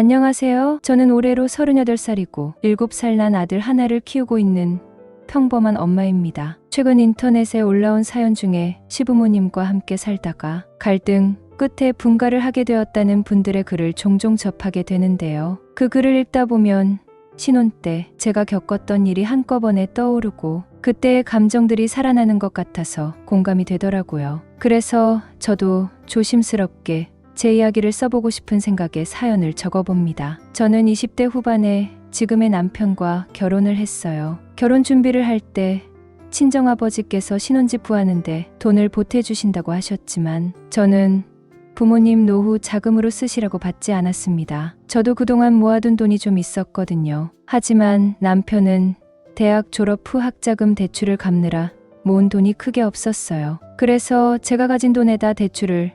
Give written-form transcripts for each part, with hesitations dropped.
안녕하세요. 저는 올해로 38살이고 7살 난 아들 하나를 키우고 있는 평범한 엄마입니다. 최근 인터넷에 올라온 사연 중에 시부모님과 함께 살다가 갈등 끝에 분가를 하게 되었다는 분들의 글을 종종 접하게 되는데요. 그 글을 읽다 보면 신혼 때 제가 겪었던 일이 한꺼번에 떠오르고 그때의 감정들이 살아나는 것 같아서 공감이 되더라고요. 그래서 저도 조심스럽게 제 이야기를 써보고 싶은 생각에 사연을 적어봅니다. 저는 20대 후반에 지금의 남편과 결혼을 했어요. 결혼 준비를 할 때 친정아버지께서 신혼집 구하는데 돈을 보태주신다고 하셨지만 저는 부모님 노후 자금으로 쓰시라고 받지 않았습니다. 저도 그동안 모아둔 돈이 좀 있었거든요. 하지만 남편은 대학 졸업 후 학자금 대출을 갚느라 모은 돈이 크게 없었어요. 그래서 제가 가진 돈에다 대출을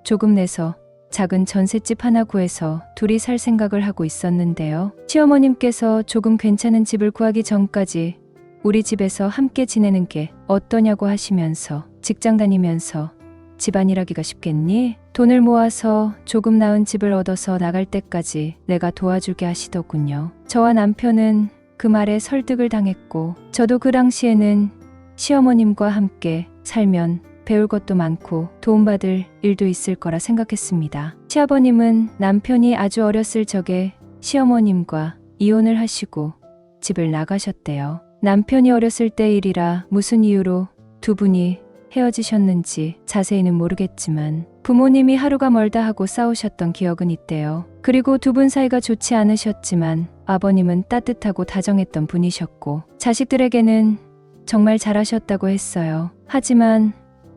조금 내서 작은 전셋집 하나 구해서 둘이 살 생각을 하고 있었는데요. 시어머님께서 조금 괜찮은 집을 구하기 전까지 우리 집에서 함께 지내는 게 어떠냐고 하시면서 직장 다니면서 집안일하기가 쉽겠니? 돈을 모아서 조금 나은 집을 얻어서 나갈 때까지 내가 도와줄게 하시더군요. 저와 남편은 그 말에 설득을 당했고 저도 그 당시에는 시어머님과 함께 살면 배울 것도 많고 도움받을 일도 있을 거라 생각했습니다. 시아버님은 남편이 아주 어렸을 적에 시어머님과 이혼을 하시고 집을 나가셨대요. 남편이 어렸을 때 일이라 무슨 이유로 두 분이 헤어지셨는지 자세히는 모르겠지만 부모님이 하루가 멀다 하고 싸우셨던 기억은 있대요. 그리고 두 분 사이가 좋지 않으셨지만 아버님은 따뜻하고 다정했던 분이셨고 자식들에게는 정말 잘하셨다고 했어요. 하지만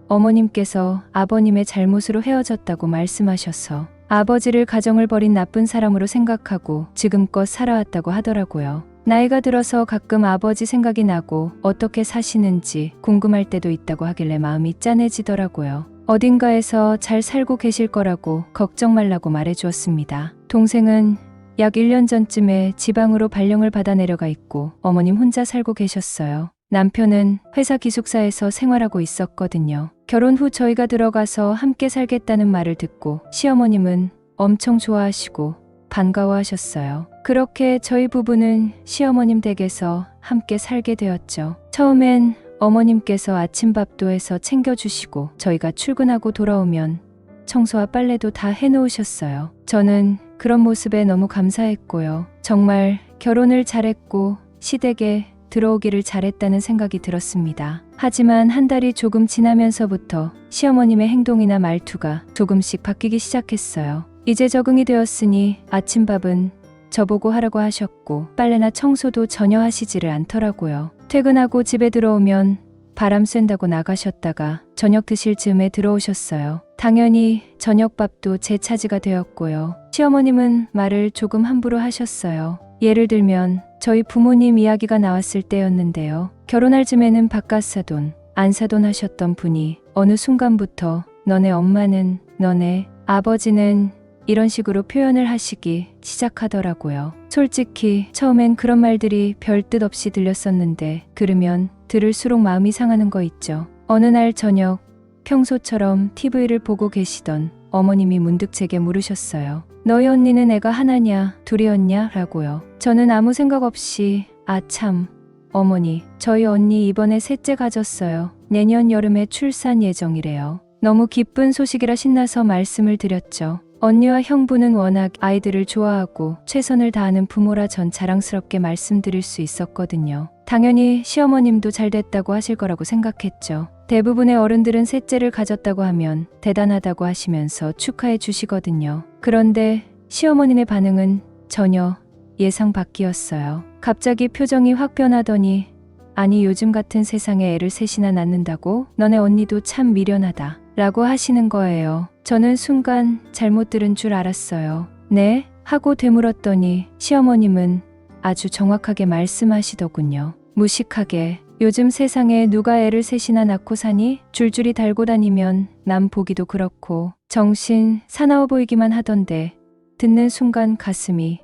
어머님께서 아버님의 잘못으로 헤어졌다고 말씀하셔서 아버지를 가정을 버린 나쁜 사람으로 생각하고 지금껏 살아왔다고 하더라고요. 나이가 들어서 가끔 아버지 생각이 나고 어떻게 사시는지 궁금할 때도 있다고 하길래 마음이 짠해지더라고요. 어딘가에서 잘 살고 계실 거라고 걱정 말라고 말해주었습니다. 동생은 약 1년 전쯤에 지방으로 발령을 받아 내려가 있고 어머님 혼자 살고 계셨어요. 남편은 회사 기숙사에서 생활하고 있었거든요. 결혼 후 저희가 들어가서 함께 살겠다는 말을 듣고 시어머님은 엄청 좋아하시고 반가워하셨어요. 그렇게 저희 부부는 시어머님 댁에서 함께 살게 되었죠. 처음엔 어머님께서 아침밥도 해서 챙겨주시고 저희가 출근하고 돌아오면 청소와 빨래도 다 해놓으셨어요. 저는 그런 모습에 너무 감사했고요. 정말 결혼을 잘했고 시댁에 들어오기를 잘했다는 생각이 들었습니다. 하지만 한 달이 조금 지나면서부터 시어머님의 행동이나 말투가 조금씩 바뀌기 시작했어요. 이제 적응이 되었으니 아침밥은 저보고 하라고 하셨고 빨래나 청소도 전혀 하시지를 않더라고요. 퇴근하고 집에 들어오면 바람 쐰다고 나가셨다가 저녁 드실 즈음에 들어오셨어요. 당연히 저녁밥도 제 차지가 되었고요. 시어머님은 말을 조금 함부로 하셨어요. 예를 들면 저희 부모님 이야기가 나왔을 때였는데요. 결혼할 즈음에는 바깥 사돈, 안 사돈 하셨던 분이 어느 순간부터 너네 엄마는, 너네 아버지는 이런 식으로 표현을 하시기 시작하더라고요. 솔직히 처음엔 그런 말들이 별 뜻 없이 들렸었는데 들으면 들을수록 마음이 상하는 거 있죠. 어느 날 저녁 평소처럼 TV를 보고 계시던 어머님이 문득 제게 물으셨어요. 너희 언니는 애가 하나냐 둘이었냐? 라고요. 저는 아무 생각 없이 아 참 어머니 저희 언니 이번에 셋째 가졌어요. 내년 여름에 출산 예정이래요. 너무 기쁜 소식이라 신나서 말씀을 드렸죠. 언니와 형부는 워낙 아이들을 좋아하고 최선을 다하는 부모라 전 자랑스럽게 말씀드릴 수 있었거든요. 당연히 시어머님도 잘 됐다고 하실 거라고 생각했죠. 대부분의 어른들은 셋째를 가졌다고 하면 대단하다고 하시면서 축하해 주시거든요. 그런데 시어머님의 반응은 전혀 예상 밖이었어요. 갑자기 표정이 확 변하더니 아니 요즘 같은 세상에 애를 셋이나 낳는다고? 너네 언니도 참 미련하다 라고 하시는 거예요. 저는 순간 잘못 들은 줄 알았어요. 네? 하고 되물었더니 시어머님은 아주 정확하게 말씀하시더군요. 무식하게 요즘 세상에 누가 애를 셋이나 낳고 사니? 줄줄이 달고 다니면 남 보기도 그렇고 정신 사나워 보이기만 하던데 듣는 순간 가슴이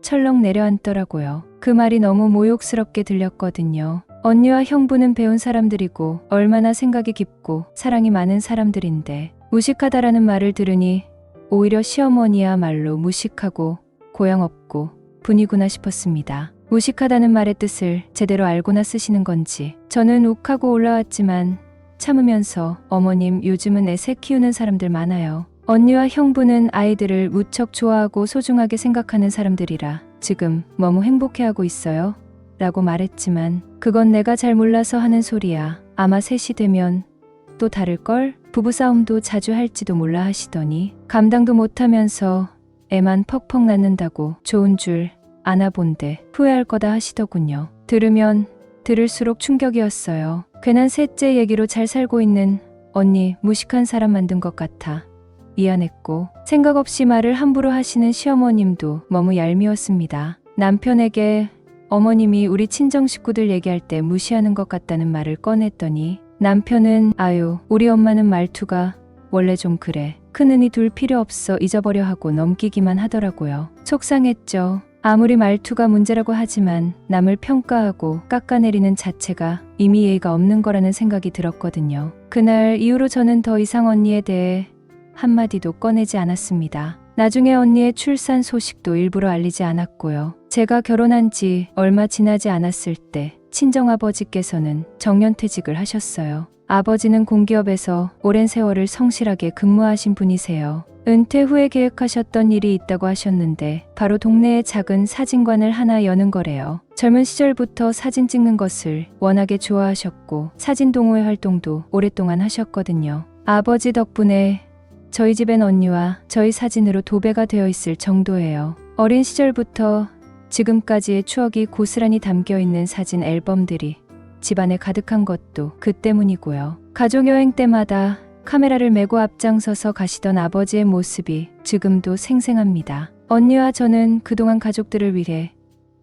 철렁 내려앉더라고요. 그 말이 너무 모욕스럽게 들렸거든요. 언니와 형부는 배운 사람들이고 얼마나 생각이 깊고 사랑이 많은 사람들인데 무식하다라는 말을 들으니 오히려 시어머니야말로 무식하고 고향 없고 분이구나 싶었습니다. 무식하다는 말의 뜻을 제대로 알고나 쓰시는 건지 저는 욱하고 올라왔지만 참으면서 어머님 요즘은 애새 키우는 사람들 많아요. 언니와 형부는 아이들을 무척 좋아하고 소중하게 생각하는 사람들이라 지금 너무 행복해하고 있어요. 라고 말했지만 그건 내가 잘 몰라서 하는 소리야. 아마 셋이 되면 또 다를걸? 부부싸움도 자주 할지도 몰라 하시더니 감당도 못하면서 애만 퍽퍽 낳는다고 좋은 줄 아나 본데 후회할 거다 하시더군요. 들으면 들을수록 충격이었어요. 괜한 셋째 얘기로 잘 살고 있는 언니 무식한 사람 만든 것 같아 미안했고 생각 없이 말을 함부로 하시는 시어머님도 너무 얄미웠습니다. 남편에게 어머님이 우리 친정 식구들 얘기할 때 무시하는 것 같다는 말을 꺼냈더니 남편은 아유 우리 엄마는 말투가 원래 좀 그래. 큰은이 둘 필요 없어 잊어버려 하고 넘기기만 하더라고요. 속상했죠. 아무리 말투가 문제라고 하지만 남을 평가하고 깎아내리는 자체가 이미 예의가 없는 거라는 생각이 들었거든요. 그날 이후로 저는 더 이상 언니에 대해 한마디도 꺼내지 않았습니다. 나중에 언니의 출산 소식도 일부러 알리지 않았고요. 제가 결혼한 지 얼마 지나지 않았을 때 친정아버지께서는 정년퇴직을 하셨어요. 아버지는 공기업에서 오랜 세월을 성실하게 근무하신 분이세요. 은퇴 후에 계획하셨던 일이 있다고 하셨는데 바로 동네에 작은 사진관을 하나 여는 거래요. 젊은 시절부터 사진 찍는 것을 워낙에 좋아하셨고 사진 동호회 활동도 오랫동안 하셨거든요. 아버지 덕분에 저희 집엔 언니와 저희 사진으로 도배가 되어 있을 정도예요. 어린 시절부터 지금까지의 추억이 고스란히 담겨있는 사진 앨범들이 집안에 가득한 것도 그 때문이고요. 가족여행 때마다 카메라를 메고 앞장서서 가시던 아버지의 모습이 지금도 생생합니다. 언니와 저는 그동안 가족들을 위해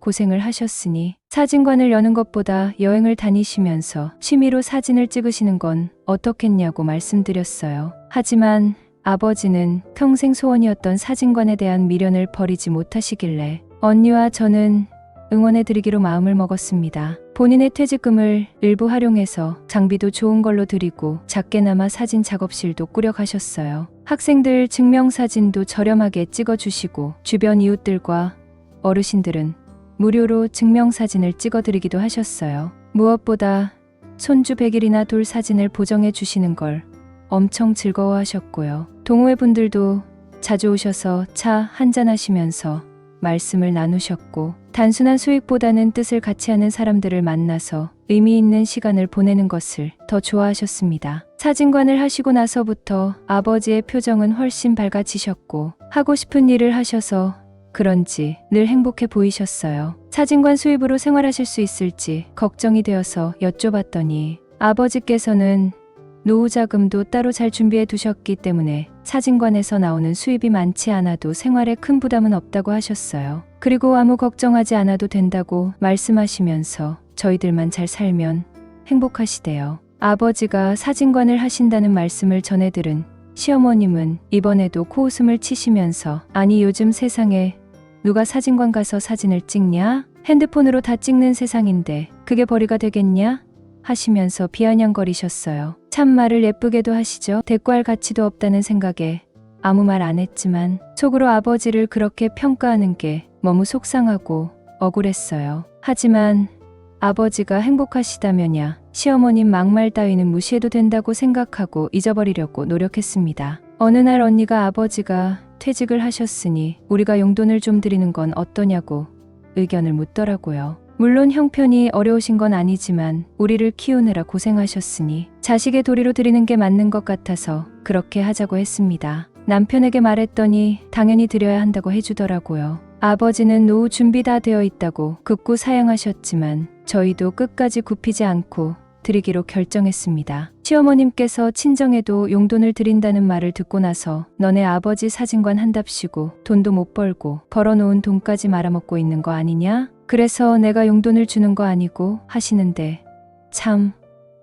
고생을 하셨으니 사진관을 여는 것보다 여행을 다니시면서 취미로 사진을 찍으시는 건 어떻겠냐고 말씀드렸어요. 하지만 아버지는 평생 소원이었던 사진관에 대한 미련을 버리지 못하시길래 언니와 저는 응원해드리기로 마음을 먹었습니다. 본인의 퇴직금을 일부 활용해서 장비도 좋은 걸로 드리고 작게나마 사진 작업실도 꾸려가셨어요. 학생들 증명사진도 저렴하게 찍어주시고 주변 이웃들과 어르신들은 무료로 증명사진을 찍어드리기도 하셨어요. 무엇보다 손주 100일이나 돌 사진을 보정해 주시는 걸 엄청 즐거워하셨고요. 동호회 분들도 자주 오셔서 차 한잔하시면서 말씀을 나누셨고 단순한 수익보다는 뜻을 같이 하는 사람들을 만나서 의미 있는 시간을 보내는 것을 더 좋아하셨습니다. 사진관을 하시고 나서부터 아버지의 표정은 훨씬 밝아지셨고 하고 싶은 일을 하셔서 그런지 늘 행복해 보이셨어요. 사진관 수입으로 생활하실 수 있을지 걱정이 되어서 여쭤봤더니 아버지께서는 노후 자금도 따로 잘 준비해 두셨기 때문에 사진관에서 나오는 수입이 많지 않아도 생활에 큰 부담은 없다고 하셨어요. 그리고 아무 걱정하지 않아도 된다고 말씀하시면서 저희들만 잘 살면 행복하시대요. 아버지가 사진관을 하신다는 말씀을 전해 들은 시어머님은 이번에도 코웃음을 치시면서 아니 요즘 세상에 누가 사진관 가서 사진을 찍냐? 핸드폰으로 다 찍는 세상인데 그게 벌이가 되겠냐? 하시면서 비아냥거리셨어요. 참 말을 예쁘게도 하시죠. 대꾸할 가치도 없다는 생각에 아무 말 안 했지만 속으로 아버지를 그렇게 평가하는 게 너무 속상하고 억울했어요. 하지만 아버지가 행복하시다면야 시어머님 막말 따위는 무시해도 된다고 생각하고 잊어버리려고 노력했습니다. 어느 날 언니가 아버지가 퇴직을 하셨으니 우리가 용돈을 좀 드리는 건 어떠냐고 의견을 묻더라고요. 물론 형편이 어려우신 건 아니지만 우리를 키우느라 고생하셨으니 자식의 도리로 드리는 게 맞는 것 같아서 그렇게 하자고 했습니다. 남편에게 말했더니 당연히 드려야 한다고 해주더라고요. 아버지는 노후 준비 다 되어 있다고 극구 사양하셨지만 저희도 끝까지 굽히지 않고 드리기로 결정했습니다. 시어머님께서 친정에도 용돈을 드린다는 말을 듣고 나서 너네 아버지 사진관 한답시고 돈도 못 벌고 벌어놓은 돈까지 말아먹고 있는 거 아니냐? 그래서 내가 용돈을 주는 거 아니고 하시는데 참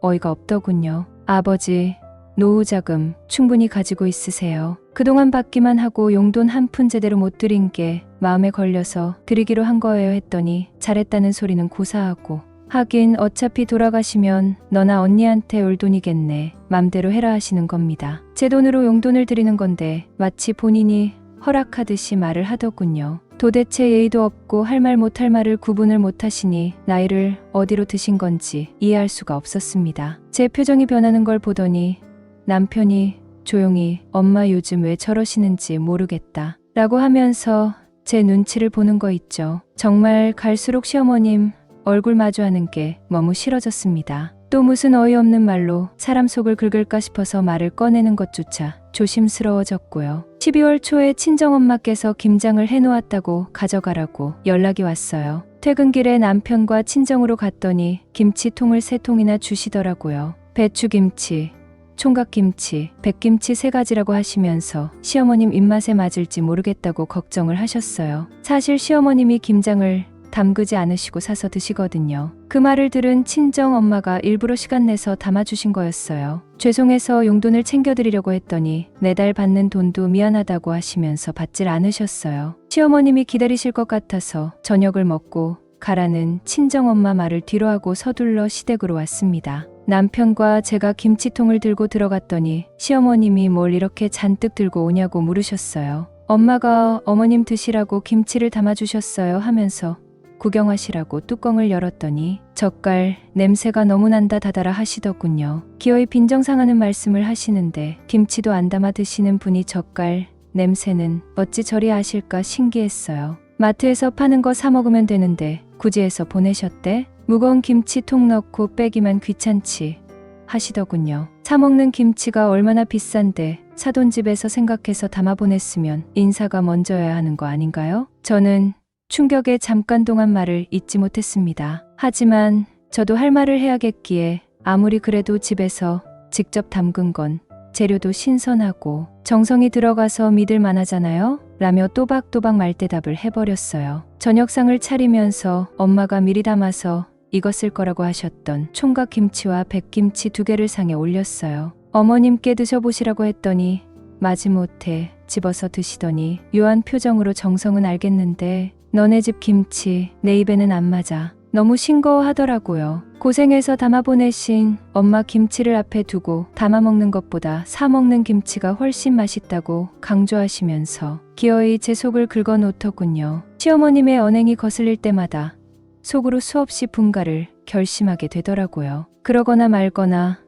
어이가 없더군요. 아버지 노후 자금 충분히 가지고 있으세요. 그동안 받기만 하고 용돈 한 푼 제대로 못 드린 게 마음에 걸려서 드리기로 한 거예요 했더니 잘했다는 소리는 고사하고 하긴 어차피 돌아가시면 너나 언니한테 올 돈이겠네. 맘대로 해라 하시는 겁니다. 제 돈으로 용돈을 드리는 건데 마치 본인이 허락하듯이 말을 하더군요. 도대체 예의도 없고 할 말 못할 말을 구분을 못하시니 나이를 어디로 드신 건지 이해할 수가 없었습니다. 제 표정이 변하는 걸 보더니 남편이 조용히 엄마 요즘 왜 저러시는지 모르겠다 라고 하면서 제 눈치를 보는 거 있죠. 정말 갈수록 시어머님 얼굴 마주하는 게 너무 싫어졌습니다. 또 무슨 어이없는 말로 사람 속을 긁을까 싶어서 말을 꺼내는 것조차 조심스러워졌고요. 12월 초에 친정엄마께서 김장을 해놓았다고 가져가라고 연락이 왔어요. 퇴근길에 남편과 친정으로 갔더니 김치통을 3통이나 주시더라고요. 배추김치, 총각김치, 백김치 3가지라고 하시면서 시어머님 입맛에 맞을지 모르겠다고 걱정을 하셨어요. 사실 시어머님이 김장을 담그지 않으시고 사서 드시거든요. 그 말을 들은 친정 엄마가 일부러 시간 내서 담아주신 거였어요. 죄송해서 용돈을 챙겨드리려고 했더니 매달 받는 돈도 미안하다고 하시면서 받질 않으셨어요. 시어머님이 기다리실 것 같아서 저녁을 먹고 가라는 친정 엄마 말을 뒤로하고 서둘러 시댁으로 왔습니다. 남편과 제가 김치통을 들고 들어갔더니 시어머님이 뭘 이렇게 잔뜩 들고 오냐고 물으셨어요. 엄마가 어머님 드시라고 김치를 담아주셨어요 하면서 구경하시라고 뚜껑을 열었더니 젓갈 냄새가 너무 난다 다다라 하시더군요. 기어이 빈정상하는 말씀을 하시는데 김치도 안 담아 드시는 분이 젓갈 냄새는 어찌 저리 아실까 신기했어요. 마트에서 파는 거 사 먹으면 되는데 굳이 해서 보내셨대? 무거운 김치통 넣고 빼기만 귀찮지 하시더군요. 사 먹는 김치가 얼마나 비싼데 사돈집에서 생각해서 담아 보냈으면 인사가 먼저여야 하는 거 아닌가요? 저는 충격에 잠깐 동안 말을 잇지 못했습니다. 하지만 저도 할 말을 해야겠기에 아무리 그래도 집에서 직접 담근 건 재료도 신선하고 정성이 들어가서 믿을 만하잖아요? 라며 또박또박 말대답을 해버렸어요. 저녁상을 차리면서 엄마가 미리 담아서 익었을 거라고 하셨던 총각김치와 백김치 2개를 상에 올렸어요. 어머님께 드셔보시라고 했더니 마지못해 집어서 드시더니 묘한 표정으로 정성은 알겠는데 너네 집 김치 내 입에는 안 맞아. 너무 싱거워하더라고요. 고생해서 담아 보내신 엄마 김치를 앞에 두고 담아 먹는 것보다 사 먹는 김치가 훨씬 맛있다고 강조하시면서 기어이 제 속을 긁어 놓더군요. 시어머님의 언행이 거슬릴 때마다 속으로 수없이 분가를 결심하게 되더라고요. 그러거나 말거나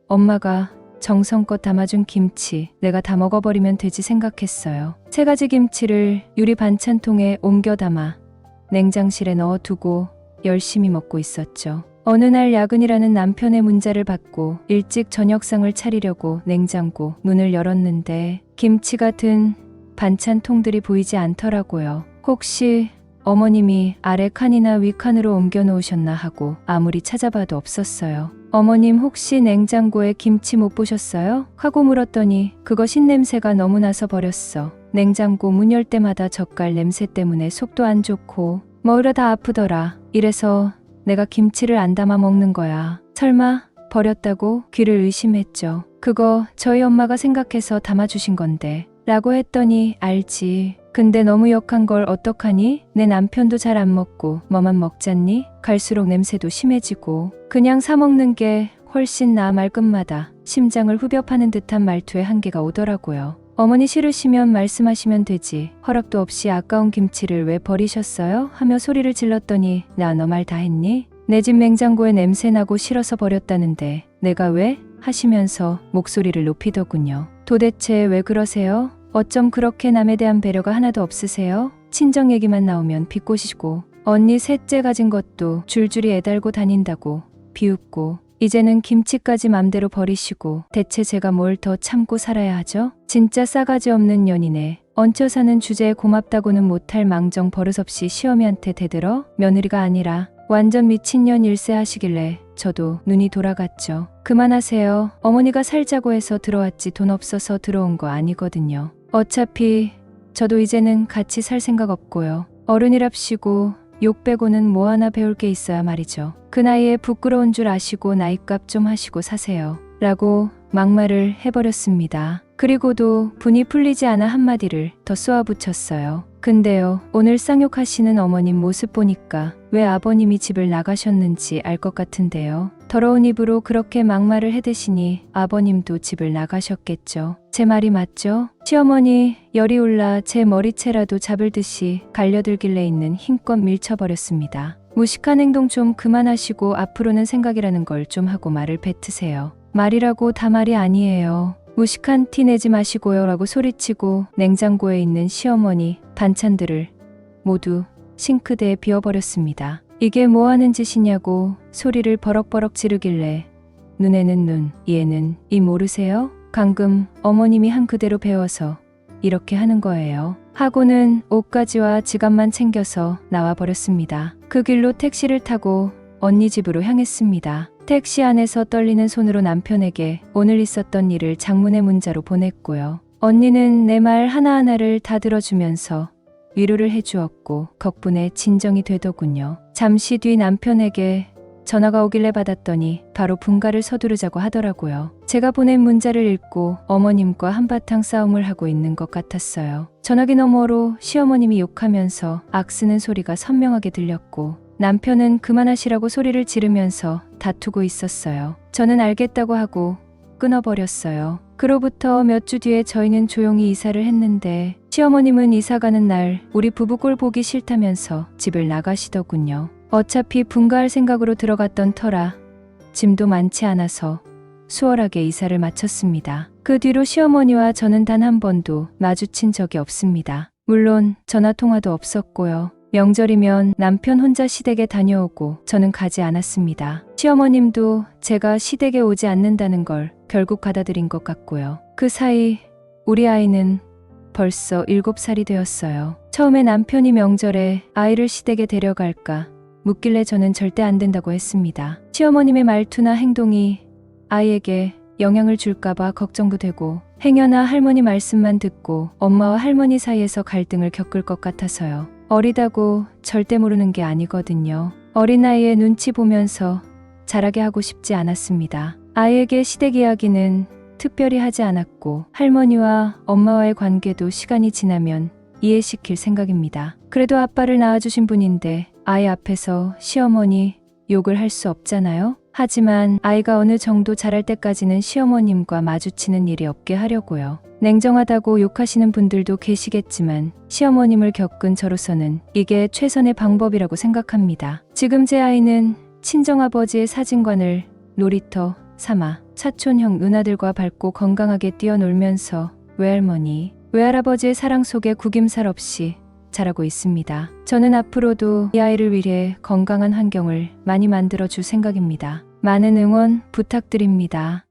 엄마가 정성껏 담아준 김치 내가 다 먹어버리면 되지 생각했어요. 3가지 김치를 유리 반찬통에 옮겨 담아 냉장실에 넣어두고 열심히 먹고 있었죠. 어느 날 야근이라는 남편의 문자를 받고 일찍 저녁상을 차리려고 냉장고 문을 열었는데 김치 같은 반찬통들이 보이지 않더라고요. 혹시 어머님이 아래 칸이나 위 칸으로 옮겨 놓으셨나 하고 아무리 찾아봐도 없었어요. 어머님 혹시 냉장고에 김치 못 보셨어요? 하고 물었더니 그거 신냄새가 너무 나서 버렸어. 냉장고 문 열 때마다 젓갈 냄새 때문에 속도 안 좋고 먹으려 다 아프더라. 이래서 내가 김치를 안 담아 먹는 거야. 설마 버렸다고? 귀를 의심했죠. 그거 저희 엄마가 생각해서 담아주신 건데 라고 했더니 알지. 근데 너무 역한 걸 어떡하니? 내 남편도 잘 안 먹고 뭐만 먹잖니? 갈수록 냄새도 심해지고 그냥 사 먹는 게 훨씬 나아 말끝마다 심장을 후벼 파는 듯한 말투에 한계가 오더라고요. 어머니 싫으시면 말씀하시면 되지. 허락도 없이 아까운 김치를 왜 버리셨어요? 하며 소리를 질렀더니 나 너 말 다 했니? 내 집 냉장고에 냄새 나고 싫어서 버렸다는데 내가 왜? 하시면서 목소리를 높이더군요. 도대체 왜 그러세요? 어쩜 그렇게 남에 대한 배려가 하나도 없으세요? 친정 얘기만 나오면 비꼬시고 언니 셋째 가진 것도 줄줄이 애달고 다닌다고 비웃고 이제는 김치까지 맘대로 버리시고 대체 제가 뭘 더 참고 살아야 하죠? 진짜 싸가지 없는 년이네. 얹혀 사는 주제에 고맙다고는 못할 망정 버릇없이 시어미한테 대들어 며느리가 아니라 완전 미친년 일세 하시길래 저도 눈이 돌아갔죠. 그만하세요. 어머니가 살자고 해서 들어왔지 돈 없어서 들어온 거 아니거든요. 어차피 저도 이제는 같이 살 생각 없고요. 어른이랍시고 욕 빼고는 뭐 하나 배울 게 있어야 말이죠. 그 나이에 부끄러운 줄 아시고 나이값 좀 하시고 사세요. 라고 막말을 해버렸습니다. 그리고도 분이 풀리지 않아 한마디를 더 쏘아붙였어요. 근데요, 오늘 쌍욕하시는 어머님 모습 보니까 왜 아버님이 집을 나가셨는지 알 것 같은데요. 더러운 입으로 그렇게 막말을 해대시니 아버님도 집을 나가셨겠죠. 제 말이 맞죠? 시어머니 열이 올라 제 머리채라도 잡을 듯이 갈려들길래 있는 힘껏 밀쳐버렸습니다. 무식한 행동 좀 그만하시고 앞으로는 생각이라는 걸 좀 하고 말을 뱉으세요. 말이라고 다 말이 아니에요. 무식한 티 내지 마시고요 라고 소리치고 냉장고에 있는 시어머니 반찬들을 모두 싱크대에 비워버렸습니다. 이게 뭐 하는 짓이냐고 소리를 버럭버럭 지르길래 눈에는 눈, 이에는 이 모르세요? 방금 어머님이 한 그대로 배워서 이렇게 하는 거예요. 하고는 옷가지와 지갑만 챙겨서 나와버렸습니다. 그 길로 택시를 타고 언니 집으로 향했습니다. 택시 안에서 떨리는 손으로 남편에게 오늘 있었던 일을 장문의 문자로 보냈고요. 언니는 내 말 하나하나를 다 들어주면서 위로를 해주었고 덕분에 진정이 되더군요. 잠시 뒤 남편에게 전화가 오길래 받았더니 바로 분가를 서두르자고 하더라고요. 제가 보낸 문자를 읽고 어머님과 한바탕 싸움을 하고 있는 것 같았어요. 전화기 너머로 시어머님이 욕하면서 악쓰는 소리가 선명하게 들렸고 남편은 그만하시라고 소리를 지르면서 다투고 있었어요. 저는 알겠다고 하고 끊어버렸어요. 그로부터 몇 주 뒤에 저희는 조용히 이사를 했는데 시어머님은 이사 가는 날 우리 부부 꼴 보기 싫다면서 집을 나가시더군요. 어차피 분가할 생각으로 들어갔던 터라 짐도 많지 않아서 수월하게 이사를 마쳤습니다. 그 뒤로 시어머니와 저는 단 한 번도 마주친 적이 없습니다. 물론 전화통화도 없었고요. 명절이면 남편 혼자 시댁에 다녀오고 저는 가지 않았습니다. 시어머님도 제가 시댁에 오지 않는다는 걸 결국 받아들인 것 같고요. 그 사이 우리 아이는 벌써 7살이 되었어요. 처음에 남편이 명절에 아이를 시댁에 데려갈까 묻길래 저는 절대 안 된다고 했습니다. 시어머님의 말투나 행동이 아이에게 영향을 줄까봐 걱정도 되고 행여나 할머니 말씀만 듣고 엄마와 할머니 사이에서 갈등을 겪을 것 같아서요. 어리다고 절대 모르는 게 아니거든요. 어린 나이에 눈치 보면서 자라게 하고 싶지 않았습니다. 아이에게 시댁 이야기는 특별히 하지 않았고 할머니와 엄마와의 관계도 시간이 지나면 이해시킬 생각입니다. 그래도 아빠를 낳아주신 분인데 아이 앞에서 시어머니 욕을 할 수 없잖아요. 하지만 아이가 어느 정도 자랄 때까지는 시어머님과 마주치는 일이 없게 하려고요. 냉정하다고 욕하시는 분들도 계시겠지만 시어머님을 겪은 저로서는 이게 최선의 방법이라고 생각합니다. 지금 제 아이는 친정아버지의 사진관을 놀이터 삼아 사촌형 누나들과 밝고 건강하게 뛰어놀면서 외할머니, 외할아버지의 사랑 속에 구김살 없이 자라고 있습니다. 저는 앞으로도 이 아이를 위해 건강한 환경을 많이 만들어 줄 생각입니다. 많은 응원 부탁드립니다.